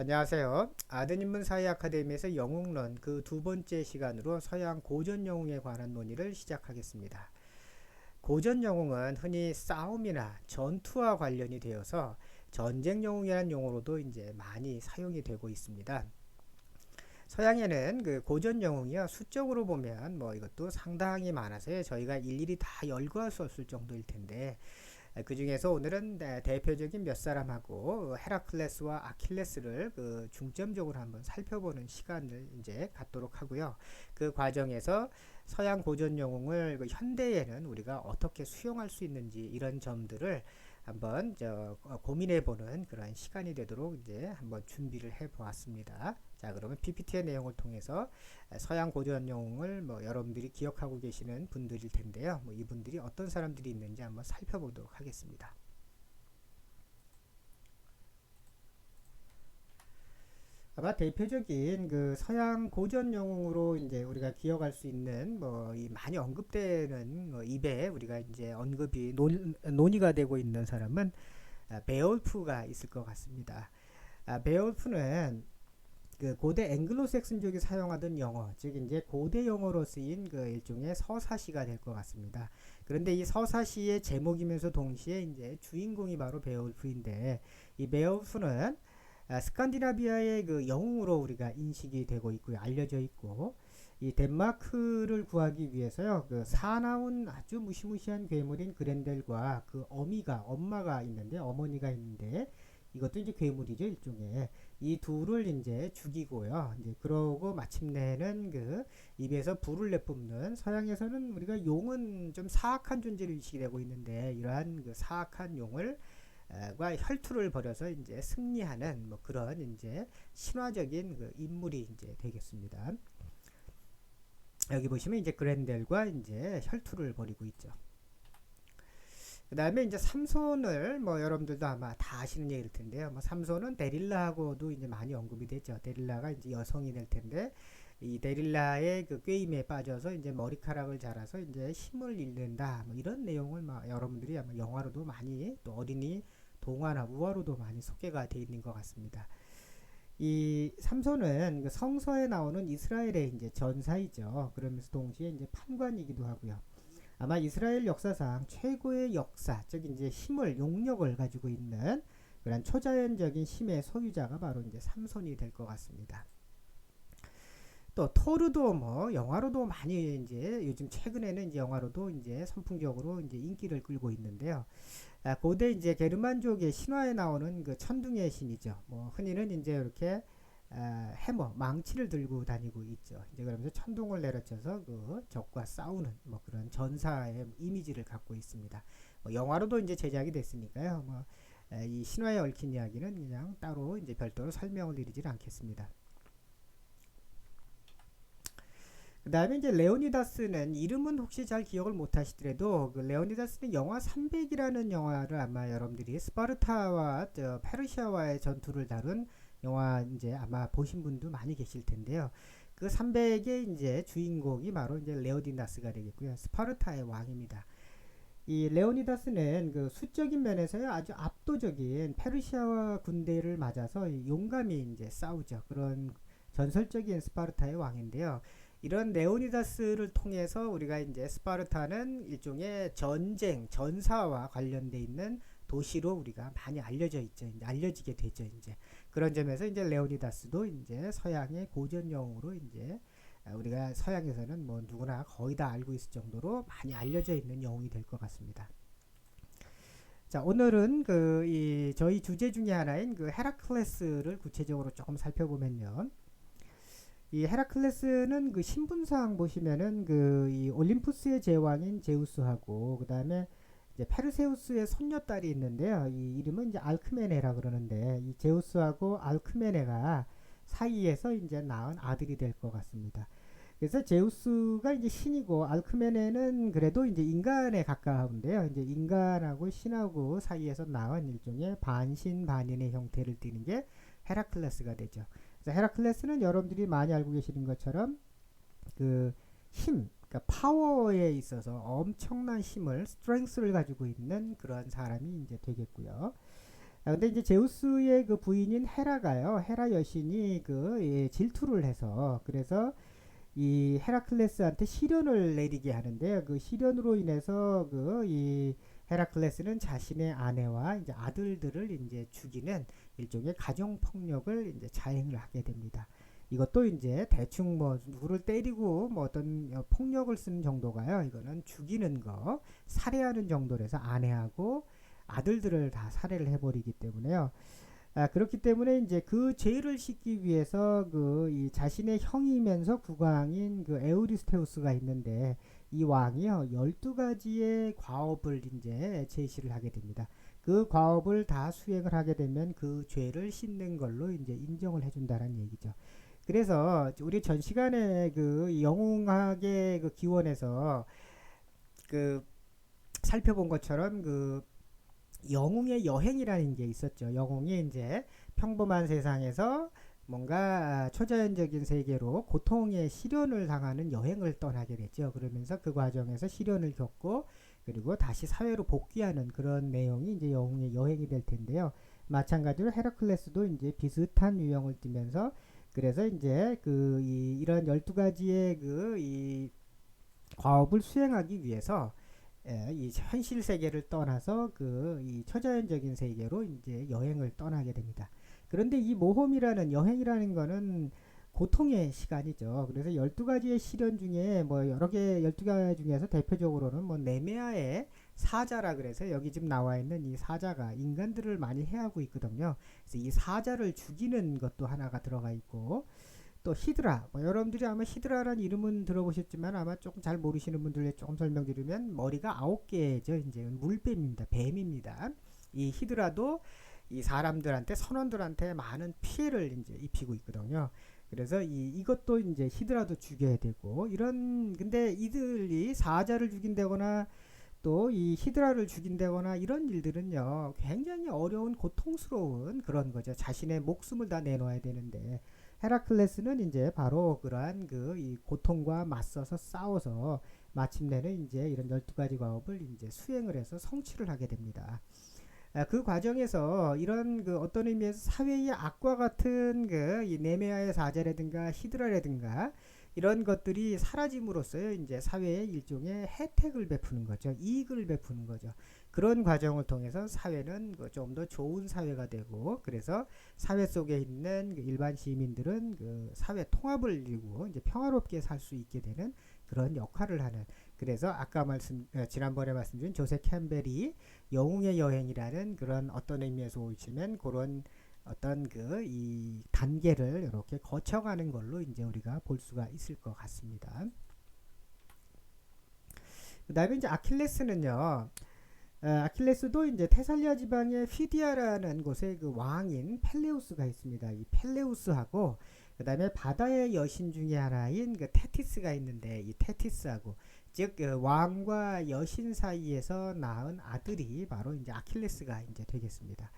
안녕하세요. 아드님문 사회 아카데미에서 영웅론 그 두 번째 시간으로 서양 고전 영웅에 관한 논의를 시작하겠습니다. 고전 영웅은 흔히 싸움이나 전투와 관련이 되어서 전쟁 영웅이라는 용어로도 이제 많이 사용이 되고 있습니다. 서양에는 그 고전 영웅이요, 수적으로 보면 뭐 이것도 상당히 많아서 저희가 일일이 다 열거할 수 없을 정도일 텐데, 그 중에서 오늘은 대표적인 몇 사람하고 헤라클레스와 아킬레스를 그 중점적으로 한번 살펴보는 시간을 이제 갖도록 하고요. 그 과정에서 서양 고전 영웅을 그 현대에는 우리가 어떻게 수용할 수 있는지 이런 점들을 한번 고민해보는 그런 시간이 되도록 이제 한번 준비를 해보았습니다. 자, 그러면 PPT의 내용을 통해서 서양 고전 영웅을 뭐 여러분들이 기억하고 계시는 분들일 텐데요. 뭐 이분들이 어떤 사람들이 있는지 한번 살펴보도록 하겠습니다. 아마 대표적인 그 서양 고전 영웅으로 이제 우리가 기억할 수 있는 뭐 이 많이 언급되는 뭐 입에 우리가 이제 언급이 논의가 되고 있는 사람은 베올프가 있을 것 같습니다. 베올프는 그 고대 앵글로색슨족이 사용하던 영어, 즉 이제 고대 영어로 쓰인 그 일종의 서사시가 될 것 같습니다. 그런데 이 서사시의 제목이면서 동시에 이제 주인공이 바로 베올프인데, 이 베올프는 스칸디나비아의 그 영웅으로 우리가 인식이 되고 있고요, 알려져 있고, 이 덴마크를 구하기 위해서요, 그 사나운 아주 무시무시한 괴물인 그렌델과 그 엄마가 있는데, 어머니가 있는데, 이것도 이제 괴물이죠, 일종의. 이 둘을 이제 죽이고요. 이제 그러고 마침내는 그 입에서 불을 내뿜는, 서양에서는 우리가 용은 좀 사악한 존재로 인식이 되고 있는데, 이러한 그 사악한 용을 과 혈투를 벌여서 이제 승리하는 뭐 그런 이제 신화적인 그 인물이 이제 되겠습니다. 여기 보시면 이제 그렌델과 이제 혈투를 벌이고 있죠. 그 다음에 이제 삼손을 뭐 여러분들도 아마 다 아시는 얘기일 텐데요. 뭐 삼손은 데릴라하고도 이제 많이 언급이 되죠. 데릴라가 이제 여성이 될 텐데, 이 데릴라의 그 꾀임에 빠져서 이제 머리카락을 자라서 이제 힘을 잃는다. 뭐 이런 내용을 막 여러분들이 아마 영화로도 많이, 또 어린이 동화나 우화로도 많이 소개가 되어 있는 것 같습니다. 이 삼손은 그 성서에 나오는 이스라엘의 이제 전사이죠. 그러면서 동시에 이제 판관이기도 하고요. 아마 이스라엘 역사상 최고의 역사, 즉 이제 힘을, 용력을 가지고 있는 그런 초자연적인 힘의 소유자가 바로 이제 삼손이 될 것 같습니다. 또 토르도 뭐 영화로도 많이 이제 요즘 최근에는 이제 영화로도 이제 선풍적으로 이제 인기를 끌고 있는데요. 고대 이제 게르만족의 신화에 나오는 그 천둥의 신이죠. 뭐 흔히는 이제 이렇게 해머, 망치를 들고 다니고 있죠. 이제 그러면서 천둥을 내려쳐서 그 적과 싸우는 뭐 그런 전사의 이미지를 갖고 있습니다. 뭐 영화로도 이제 제작이 됐으니까요. 뭐 이 신화에 얽힌 이야기는 그냥 따로 이제 별도로 설명을 드리질 않겠습니다. 그 다음에 이제 레오니다스는, 이름은 혹시 잘 기억을 못 하시더라도 그 레오니다스는 영화 300이라는 영화를 아마 여러분들이 스파르타와 페르시아와의 전투를 다룬 영화 이제 아마 보신 분도 많이 계실 텐데요. 그 300의 이제 주인공이 바로 이제 레오니다스가 되겠고요. 스파르타의 왕입니다. 이 레오니다스는 그 수적인 면에서요 아주 압도적인 페르시아와 군대를 맞아서 용감히 이제 싸우죠. 그런 전설적인 스파르타의 왕인데요. 이런 레오니다스를 통해서 우리가 이제 스파르타는 일종의 전쟁, 전사와 관련돼 있는 도시로 우리가 많이 알려져 있죠. 이제 알려지게 되죠. 이제 그런 점에서 이제 레오니다스도 이제 서양의 고전 영웅으로 이제 우리가 서양에서는 뭐 누구나 거의 다 알고 있을 정도로 많이 알려져 있는 영웅이 될 것 같습니다. 자, 오늘은 그 이 저희 주제 중에 하나인 그 헤라클레스를 구체적으로 조금 살펴보면요. 이 헤라클레스는 그 신분상 보시면은 그 이 올림푸스의 제왕인 제우스하고 그 다음에 이제 페르세우스의 손녀딸이 있는데요. 이 이름은 이제 알크메네라 그러는데, 이 제우스하고 알크메네가 사이에서 이제 낳은 아들이 될 것 같습니다. 그래서 제우스가 이제 신이고 알크메네는 그래도 이제 인간에 가까운데요. 이제 인간하고 신하고 사이에서 낳은 일종의 반신 반인의 형태를 띠는 게 헤라클레스가 되죠. 그래서 헤라클레스는 여러분들이 많이 알고 계시는 것처럼 그 힘, 그러니까 파워에 있어서 엄청난 힘을, 스트렝스를 가지고 있는 그런 사람이 이제 되겠고요. 근데 이제 제우스의 그 부인인 헤라가요. 헤라 여신이 질투를 해서 그래서 이 헤라클레스한테 시련을 내리게 하는데요. 그 시련으로 인해서 이 헤라클레스는 자신의 아내와 이제 아들들을 이제 죽이는 일종의 가정 폭력을 이제 자행을 하게 됩니다. 이것도 이제 대충 뭐 누구를 때리고 뭐 어떤 폭력을 쓰는 정도가요. 이거는 죽이는 거, 살해하는 정도라서 아내하고 아들들을 다 살해를 해버리기 때문에요. 그렇기 때문에 이제 그 죄를 씻기 위해서 이 자신의 형이면서 국왕인 그 에우리스테우스가 있는데 이 왕이요 12가지의 과업을 이제 제시를 하게 됩니다. 그 과업을 다 수행을 하게 되면 그 죄를 씻는 걸로 이제 인정을 해준다는 얘기죠. 그래서 우리 전 시간에 그 영웅학의 그 기원에서 그 살펴본 것처럼 영웅의 여행이라는 게 있었죠. 영웅이 이제 평범한 세상에서 뭔가 초자연적인 세계로 고통의 시련을 당하는 여행을 떠나게 됐죠. 그러면서 그 과정에서 시련을 겪고 그리고 다시 사회로 복귀하는 그런 내용이 이제 영웅의 여행이 될 텐데요. 마찬가지로 헤라클레스도 이제 비슷한 유형을 띠면서 그래서 이제 이런 12가지의 이 과업을 수행하기 위해서 이 현실 세계를 떠나서 이 초자연적인 세계로 이제 여행을 떠나게 됩니다. 그런데 이 모험이라는 여행이라는 거는 고통의 시간이죠. 그래서 12가지의 시련 중에 뭐 여러 개 12가지 중에서 대표적으로는 뭐 네메아의 사자라 그래서 여기 지금 나와 있는 이 사자가 인간들을 많이 해하고 있거든요. 그래서 이 사자를 죽이는 것도 하나가 들어가 있고 또 히드라, 뭐 여러분들이 아마 히드라라는 이름은 들어보셨지만 아마 조금 잘 모르시는 분들에 조금 설명드리면 머리가 9개죠. 이제 물뱀입니다. 뱀입니다. 이 히드라도 이 사람들한테 선원들한테 많은 피해를 이제 입히고 있거든요. 그래서 이것도 이제 히드라도 죽여야 되고 이런 근데 이들이 사자를 죽인다거나 또 이 히드라를 죽인다거나 이런 일들은요 굉장히 어려운 고통스러운 그런 거죠. 자신의 목숨을 다 내놓아야 되는데 헤라클레스는 이제 바로 그러한 이 고통과 맞서서 싸워서 마침내는 이제 이런 12가지 과업을 이제 수행을 해서 성취를 하게 됩니다. 그 과정에서 이런 어떤 의미에서 사회의 악과 같은 이 네메아의 사제라든가 히드라라든가 이런 것들이 사라짐으로써 이제 사회에 일종의 혜택을 베푸는 거죠. 이익을 베푸는 거죠. 그런 과정을 통해서 사회는 좀 더 좋은 사회가 되고 그래서 사회 속에 있는 일반 시민들은 사회 통합을 이루고 이제 평화롭게 살 수 있게 되는 그런 역할을 하는 그래서 아까 지난번에 말씀드린 조세 캠벨이 영웅의 여행이라는 그런 어떤 의미에서 보시면 그런 어떤 이 단계를 이렇게 거쳐가는 걸로 이제 우리가 볼 수가 있을 것 같습니다. 그다음에 이제 아킬레스는요. 아킬레스도 이제 테살리아 지방의 휘디아라는 곳에 그 왕인 펠레우스가 있습니다. 이 펠레우스하고 그다음에 바다의 여신 중에 하나인 테티스가 있는데 이 테티스하고 즉 왕과 여신 사이에서 낳은 아들이 바로 이제 아킬레스가 이제 되겠습니다.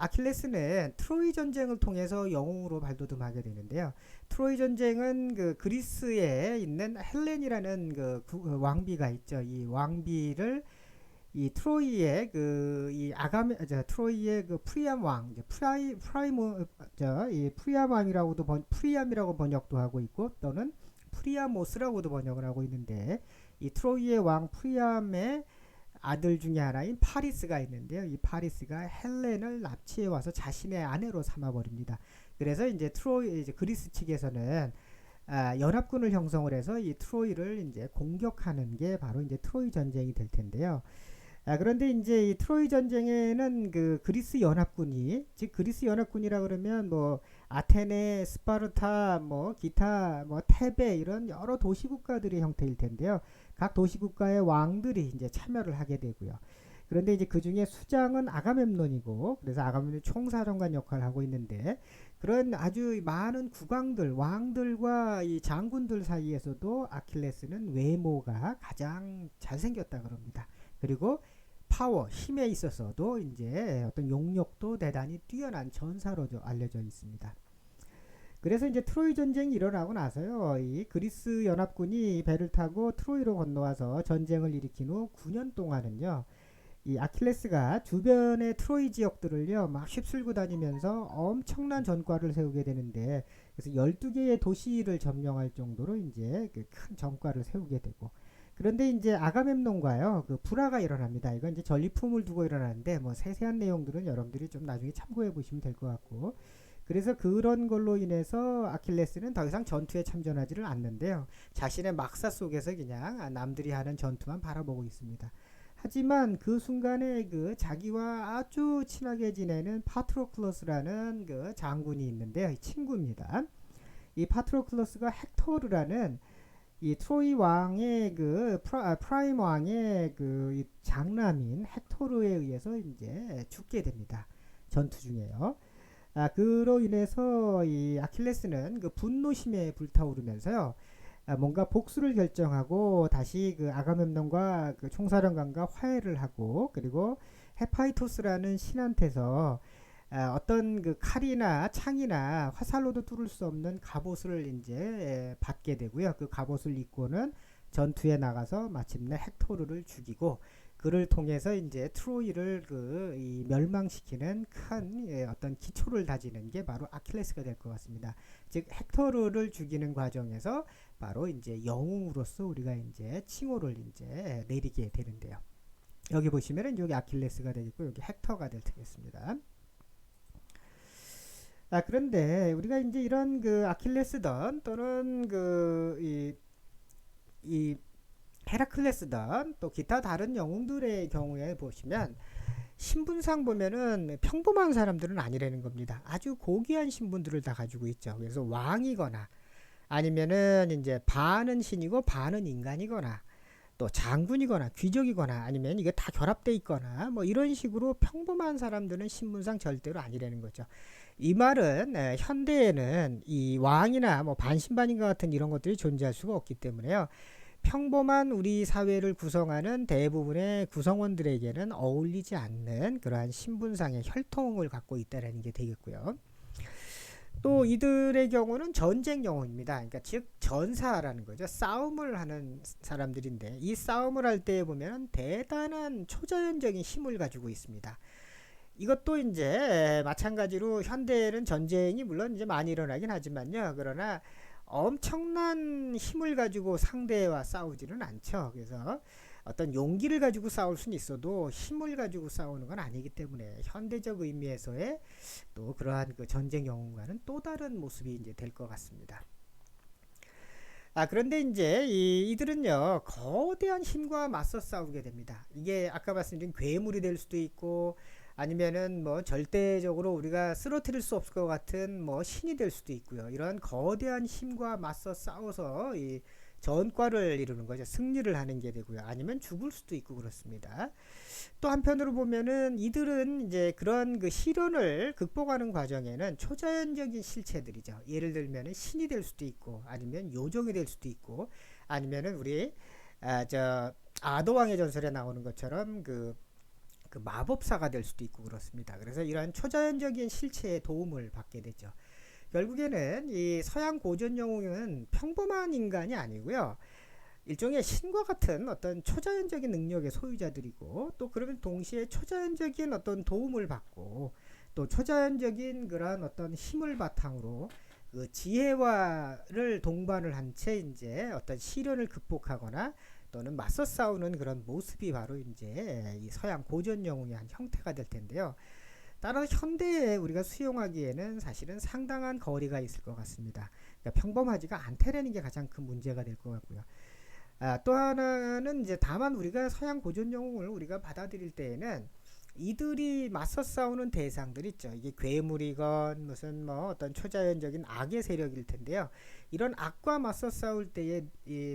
아킬레스는 트로이 전쟁을 통해서 영웅으로 발돋움하게 되는데요. 트로이 전쟁은 그리스에 있는 헬렌이라는 왕비가 있죠. 이 왕비를 이 트로이의 트로이의 프리암 왕, 이 프리암 왕이라고도 프리암이라고 번역도 하고 있고 또는 프리아모스라고도 번역을 하고 있는데 이 트로이의 왕 프리암의 아들 중에 하나인 파리스가 있는데요. 이 파리스가 헬렌을 납치해 와서 자신의 아내로 삼아 버립니다. 그래서 이제 이제 그리스 측에서는 연합군을 형성을 해서 이 트로이를 이제 공격하는 게 바로 이제 트로이 전쟁이 될 텐데요. 그런데 이제 이 트로이 전쟁에는 그리스 연합군이 즉 그리스 연합군이라 그러면 뭐 아테네, 스파르타, 뭐 기타, 뭐 테베 이런 여러 도시 국가들의 형태일 텐데요. 각 도시 국가의 왕들이 이제 참여를 하게 되고요. 그런데 이제 그 중에 수장은 아가멤논이고 그래서 아가멤논이 총사령관 역할을 하고 있는데 그런 아주 많은 국왕들, 왕들과 이 장군들 사이에서도 아킬레스는 외모가 가장 잘생겼다 그럽니다. 그리고 파워, 힘에 있어서도 이제 어떤 용력도 대단히 뛰어난 전사로 알려져 있습니다. 그래서 이제 트로이 전쟁이 일어나고 나서요, 이 그리스 연합군이 배를 타고 트로이로 건너와서 전쟁을 일으킨 후 9년 동안은요, 이 아킬레스가 주변의 트로이 지역들을요 막 휩쓸고 다니면서 엄청난 전과를 세우게 되는데, 그래서 12개의 도시를 점령할 정도로 이제 그 큰 전과를 세우게 되고, 그런데 이제 아가멤논과요 그 불화가 일어납니다. 이건 이제 전리품을 두고 일어나는데 뭐 세세한 내용들은 여러분들이 좀 나중에 참고해 보시면 될 것 같고, 그래서 그런 걸로 인해서 아킬레스는 더 이상 전투에 참전하지를 않는데요. 자신의 막사 속에서 그냥 남들이 하는 전투만 바라보고 있습니다. 하지만 그 순간에 그 자기와 아주 친하게 지내는 파트로클로스라는 그 장군이 있는데요. 친구입니다. 이 파트로클로스가 헥토르라는 이 트로이 왕의 그 프라임 왕의 그 장남인 헥토르에 의해서 이제 죽게 됩니다. 전투 중에요. 그로 인해서 이 아킬레스는 그 분노심에 불타오르면서요. 뭔가 복수를 결정하고 다시 그 아가멤논과 그 총사령관과 화해를 하고, 그리고 헤파이토스라는 신한테서 어떤 그 칼이나 창이나 화살로도 뚫을 수 없는 갑옷을 이제 받게 되고요. 그 갑옷을 입고는 전투에 나가서 마침내 헥토르를 죽이고, 그를 통해서 이제 트로이를 이 멸망시키는 큰 어떤 기초를 다지는 게 바로 아킬레스가 될 것 같습니다. 즉 헥토르를 죽이는 과정에서 바로 이제 영웅으로서 우리가 이제 칭호를 이제 내리게 되는데요. 여기 보시면은 여기 아킬레스가 되겠고 여기 헥터가 될 테겠습니다. 그런데 우리가 이제 이런 그 아킬레스던 또는 이 헤라클레스던 또 기타 다른 영웅들의 경우에 보시면 신분상 보면은 평범한 사람들은 아니라는 겁니다. 아주 고귀한 신분들을 다 가지고 있죠. 그래서 왕이거나 아니면은 이제 반은 신이고 반은 인간이거나 또 장군이거나 귀족이거나 아니면 이게 다 결합돼 있거나 뭐 이런 식으로 평범한 사람들은 신분상 절대로 아니라는 거죠. 이 말은 현대에는 이 왕이나 뭐 반신반인과 같은 이런 것들이 존재할 수가 없기 때문에요. 평범한 우리 사회를 구성하는 대부분의 구성원들에게는 어울리지 않는 그러한 신분상의 혈통을 갖고 있다는 게 되겠고요. 또 이들의 경우는 전쟁 영웅입니다. 그러니까 즉 전사라는 거죠. 싸움을 하는 사람들인데 이 싸움을 할 때 보면 대단한 초자연적인 힘을 가지고 있습니다. 이것도 이제 마찬가지로 현대에는 전쟁이 물론 이제 많이 일어나긴 하지만요. 그러나 엄청난 힘을 가지고 상대와 싸우지는 않죠. 그래서 어떤 용기를 가지고 싸울 수는 있어도 힘을 가지고 싸우는 건 아니기 때문에 현대적 의미에서의 또 그러한 그 전쟁 영웅과는 또 다른 모습이 이제 될 것 같습니다. 그런데 이제 이들은요 거대한 힘과 맞서 싸우게 됩니다. 이게 아까 말씀드린 괴물이 될 수도 있고 아니면은 뭐 절대적으로 우리가 쓰러뜨릴 수 없을 것 같은 뭐 신이 될 수도 있고요. 이런 거대한 힘과 맞서 싸워서 이 전과를 이루는 거죠. 승리를 하는 게 되고요. 아니면 죽을 수도 있고 그렇습니다. 또 한편으로 보면은 이들은 이제 그런 그 시련을 극복하는 과정에는 초자연적인 실체들이죠. 예를 들면은 신이 될 수도 있고 아니면 요정이 될 수도 있고 아니면은 우리 아도왕의 전설에 나오는 것처럼 그 마법사가 될 수도 있고 그렇습니다. 그래서 이러한 초자연적인 실체의 도움을 받게 되죠. 결국에는 이 서양 고전 영웅은 평범한 인간이 아니고요. 일종의 신과 같은 어떤 초자연적인 능력의 소유자들이고 또 그러면 동시에 초자연적인 어떤 도움을 받고 또 초자연적인 그런 어떤 힘을 바탕으로 그 지혜와를 동반을 한 채 이제 어떤 시련을 극복하거나 또는 맞서 싸우는 그런 모습이 바로 이제 이 서양 고전 영웅의 한 형태가 될 텐데요. 따라서 현대에 우리가 수용하기에는 사실은 상당한 거리가 있을 것 같습니다. 그러니까 평범하지가 않다라는 게 가장 큰 문제가 될 것 같고요. 또 하나는 이제 다만 우리가 서양 고전 영웅을 우리가 받아들일 때에는 이들이 맞서 싸우는 대상들 있죠. 이게 괴물이건 무슨 뭐 어떤 초자연적인 악의 세력일 텐데요. 이런 악과 맞서 싸울 때에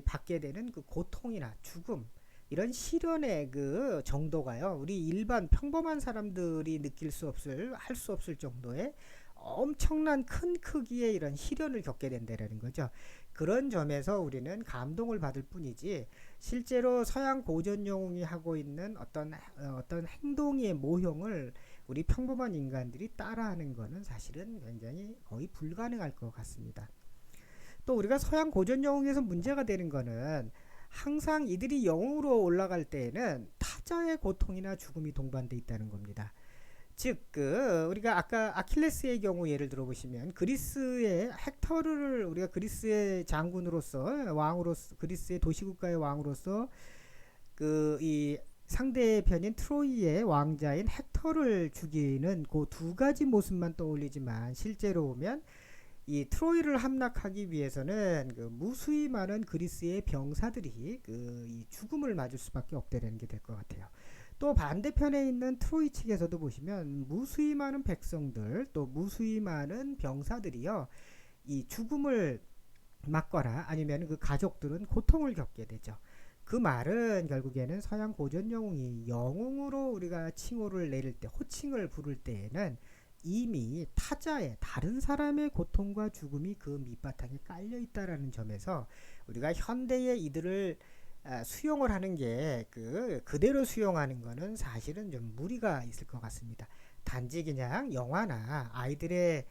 받게 되는 그 고통이나 죽음 이런 시련의 그 정도가요. 우리 일반 평범한 사람들이 느낄 수 없을 할 수 없을 정도의 엄청난 큰 크기의 이런 시련을 겪게 된다는 거죠. 그런 점에서 우리는 감동을 받을 뿐이지 실제로 서양 고전 영웅이 하고 있는 어떤 행동의 모형을 우리 평범한 인간들이 따라하는 것은 사실은 굉장히 거의 불가능할 것 같습니다. 또 우리가 서양 고전 영웅에서 문제가 되는 것은 항상 이들이 영웅으로 올라갈 때에는 다 타자의 고통이나 죽음이 동반돼 있다는 겁니다. 즉, 그 우리가 아까 아킬레스의 경우 예를 들어보시면 그리스의 헥터르를 우리가 그리스의 장군으로서 왕으로서 그리스의 도시국가의 왕으로서 그 이 상대의 편인 트로이의 왕자인 헥터를 죽이는 그 두 가지 모습만 떠올리지만 실제로 보면 이 트로이를 함락하기 위해서는 그 무수히 많은 그리스의 병사들이 그 이 죽음을 맞을 수밖에 없다는 게 될 것 같아요. 또 반대편에 있는 트로이 측에서도 보시면 무수히 많은 백성들 또 무수히 많은 병사들이요 이 죽음을 맞거나 아니면 그 가족들은 고통을 겪게 되죠. 그 말은 결국에는 서양 고전 영웅이 영웅으로 우리가 칭호를 내릴 때 호칭을 부를 때에는 이미 타자의 다른 사람의 고통과 죽음이 그 밑바탕에 깔려 있다라는 점에서 우리가 현대의 이들을 수용을 하는 게 그대로 수용하는 거는 사실은 좀 무리가 있을 것 같습니다. 단지 그냥 영화나 아이들의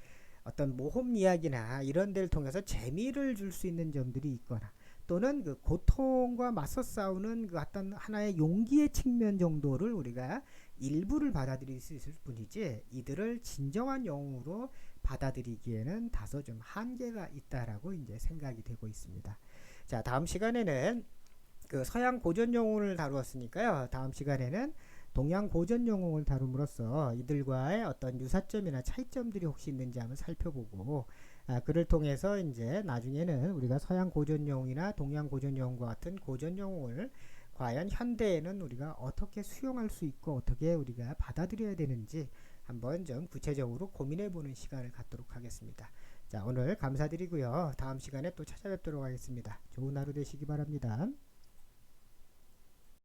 어떤 모험 이야기나 이런 데를 통해서 재미를 줄 수 있는 점들이 있거나 또는 그 고통과 맞서 싸우는 그 어떤 하나의 용기의 측면 정도를 우리가 일부를 받아들일 수 있을 뿐이지 이들을 진정한 영웅으로 받아들이기에는 다소 좀 한계가 있다라고 이제 생각이 되고 있습니다. 자, 다음 시간에는 그 서양 고전 영웅을 다루었으니까요. 다음 시간에는 동양 고전 영웅을 다룸으로써 이들과의 어떤 유사점이나 차이점들이 혹시 있는지 한번 살펴보고 그를 통해서 이제 나중에는 우리가 서양 고전 영웅이나 동양 고전 영웅과 같은 고전 영웅을 과연 현대에는 우리가 어떻게 수용할 수 있고 어떻게 우리가 받아들여야 되는지 한번 좀 구체적으로 고민해 보는 시간을 갖도록 하겠습니다. 자, 오늘 감사드리고요. 다음 시간에 또 찾아뵙도록 하겠습니다. 좋은 하루 되시기 바랍니다.